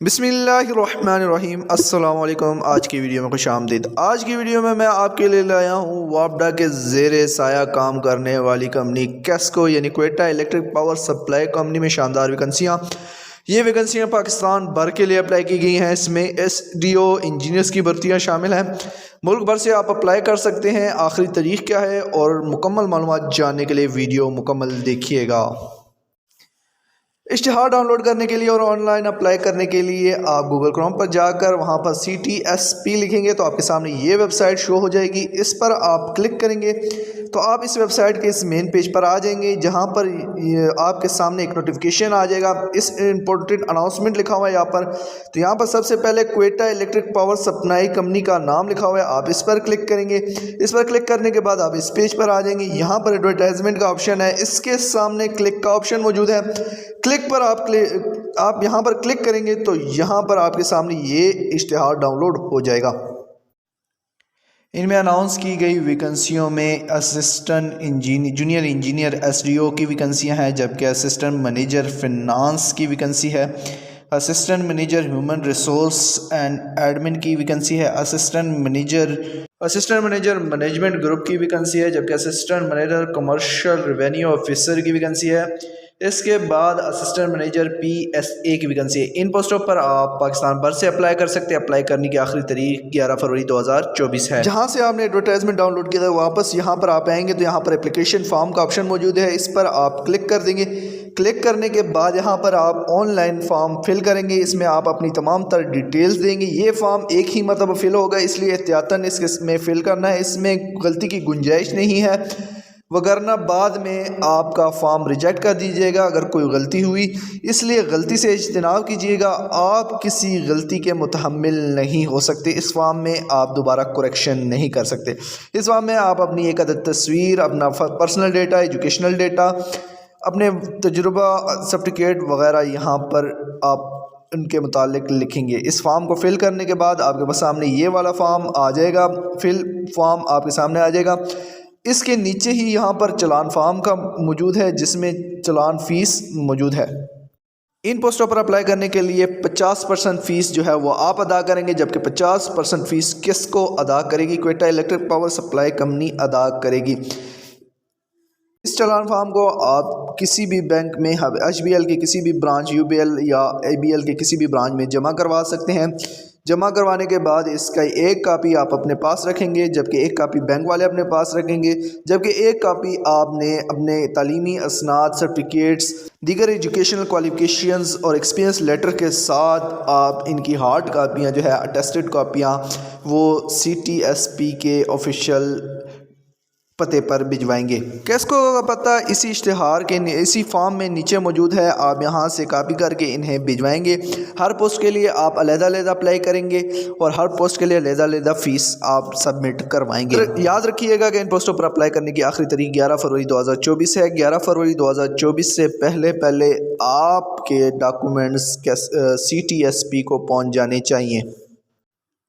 بسم اللہ الرحمن الرحیم۔ السلام علیکم۔ آج کی ویڈیو میں خوش آمدید۔ آج کی ویڈیو میں آپ کے لیے لایا ہوں وابڈا کے زیر سایہ کام کرنے والی کمپنی کیسکو یعنی Quetta electric power supply company میں شاندار ویکنسیاں۔ یہ ویکنسیاں پاکستان بھر کے لیے اپلائی کی گئی ہیں۔ اس میں SDO انجینئرز کی بھرتیاں شامل ہیں۔ ملک بھر سے آپ اپلائی کر سکتے ہیں۔ آخری تاریخ کیا ہے اور مکمل معلومات جاننے کے لیے ویڈیو مکمل دیکھیے گا۔ اشتہار ڈاؤن لوڈ کرنے کے لیے اور آن لائن اپلائی کرنے کے لیے آپ گوگل کروم پر جا کر وہاں پر CTSP لکھیں گے تو آپ کے سامنے یہ ویب سائٹ شو ہو جائے گی۔ اس پر آپ کلک کریں گے تو آپ اس ویب سائٹ کے اس مین پیج پر آ جائیں گے، جہاں پر آپ کے سامنے ایک نوٹیفیکیشن آ جائے گا۔ اس امپورٹنٹ اناؤنسمنٹ لکھا ہوا ہے یہاں پر، تو یہاں پر سب سے پہلے Quetta electric power supply company کا نام لکھا ہوا ہے، آپ اس پر کلک کریں گے۔ اس پر کلک کرنے کے بعد آپ اس پیج پر آ جائیں گے۔ یہاں پر ایڈورٹائزمنٹ کا آپشن ہے، اس کے سامنے کلک کا آپشن موجود ہے۔ کلک پر آپ یہاں پر کلک کریں گے تو یہاں پر آپ کے سامنے یہ اشتہار ڈاؤن لوڈ ہو جائے گا۔ ان میں اناؤنس کی گئی ویکنسیوں میں جونیئر انجینئر SDO کی ویکنسیاں ہیں، جبکہ اسسٹنٹ مینیجر فنانس کی ویکنسی ہے، assistant manager human resource and admin کی ویکنسی ہے، اسسٹنٹ مینیجر مینجمنٹ گروپ کی ویکنسی ہے، جبکہ assistant manager commercial revenue officer کی ویکنسی ہے۔ اس کے بعد اسسٹنٹ مینیجر PSA کی ویکنسی ہے۔ ان پوسٹوں پر آپ پاکستان بھر سے اپلائی کر سکتے ہیں۔ اپلائی کرنے کی آخری تاریخ 11 فروری 2024 ہے۔ جہاں سے آپ نے ایڈورٹائزمنٹ ڈاؤن لوڈ کیا تھا واپس یہاں پر آپ آئیں گے تو یہاں پر اپلیکیشن فارم کا آپشن موجود ہے، اس پر آپ کلک کر دیں گے۔ کلک کرنے کے بعد یہاں پر آپ آن لائن فارم فل کریں گے، اس میں آپ اپنی تمام تر ڈیٹیلز دیں گے۔ یہ فارم ایک ہی مرتبہ فل ہوگا، اس لیے احتیاطاً اس میں فل کرنا ہے، اس میں غلطی کی گنجائش نہیں ہے، وگرنہ بعد میں آپ کا فارم ریجیکٹ کر دیجیے گا اگر کوئی غلطی ہوئی، اس لیے غلطی سے اجتناب کیجیے گا۔ آپ کسی غلطی کے متحمل نہیں ہو سکتے، اس فارم میں آپ دوبارہ کریکشن نہیں کر سکتے۔ اس فارم میں آپ اپنی ایک عدد تصویر، اپنا پرسنل ڈیٹا، ایجوکیشنل ڈیٹا، اپنے تجربہ سرٹیفکیٹ وغیرہ یہاں پر آپ ان کے متعلق لکھیں گے۔ اس فارم کو فل کرنے کے بعد آپ کے سامنے یہ والا فارم آ جائے گا، فل فارم آپ کے سامنے آ جائے گا۔ اس کے نیچے ہی یہاں پر چلان فارم کا موجود ہے، جس میں چلان فیس موجود ہے۔ ان پوسٹوں پر اپلائی کرنے کے لیے 50% فیس جو ہے وہ آپ ادا کریں گے، جبکہ 50% فیس کس کو ادا کرے گی؟ Quetta electric power supply company ادا کرے گی۔ اس چلان فارم کو آپ کسی بھی بینک میں HBL کے کسی بھی برانچ، UBL یا ABL کے کسی بھی برانچ میں جمع کروا سکتے ہیں۔ جمع کروانے کے بعد اس کا ایک کاپی آپ اپنے پاس رکھیں گے، جبکہ ایک کاپی بینک والے اپنے پاس رکھیں گے، جبکہ ایک کاپی آپ نے اپنے تعلیمی اسناد، سرٹیفکیٹس، دیگر ایجوکیشنل کوالیفیکیشنز اور ایکسپیرینس لیٹر کے ساتھ آپ ان کی ہارڈ کاپیاں جو ہے اٹیسٹڈ کاپیاں وہ CTSP کے آفیشیل پتے پر بھجوائیں گے۔ کیسکو کا پتہ اسی اشتہار کے اسی فارم میں نیچے موجود ہے، آپ یہاں سے کاپی کر کے انہیں بھجوائیں گے۔ ہر پوسٹ کے لیے آپ علیحدہ علیحدہ اپلائی کریں گے اور ہر پوسٹ کے لیے علیحدہ علیحدہ فیس آپ سبمٹ کروائیں گے۔ یاد رکھیے گا کہ ان پوسٹوں پر اپلائی کرنے کی آخری تاریخ 11 فروری 2024 ہے۔ 11 فروری 2024 سے پہلے آپ کے ڈاکومنٹس CTSP کو پہنچ جانے چاہیے۔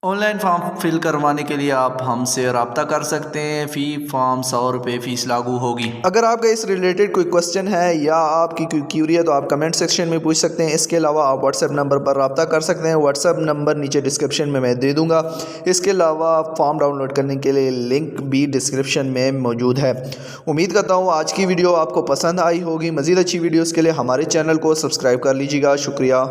آن لائن فارم فل کروانے کے لیے آپ ہم سے رابطہ کر سکتے ہیں۔ فی فارم 100 روپے فیس لاگو ہوگی۔ اگر آپ کا اس ریلیٹڈ کوئی کوسچن ہے یا آپ کی کوئی کیوری ہے تو آپ کمنٹ سیکشن میں پوچھ سکتے ہیں۔ اس کے علاوہ آپ WhatsApp نمبر پر رابطہ کر سکتے ہیں، WhatsApp نمبر نیچے ڈسکرپشن میں دے دوں گا۔ اس کے علاوہ فارم ڈاؤن لوڈ کرنے کے لیے لنک بھی ڈسکرپشن میں موجود ہے۔ امید کرتا ہوں آج کی ویڈیو آپ کو پسند آئی ہوگی۔ مزید اچھی ویڈیوز کے لیے ہمارے چینل کو سبسکرائب کر لیجیے گا۔ شکریہ۔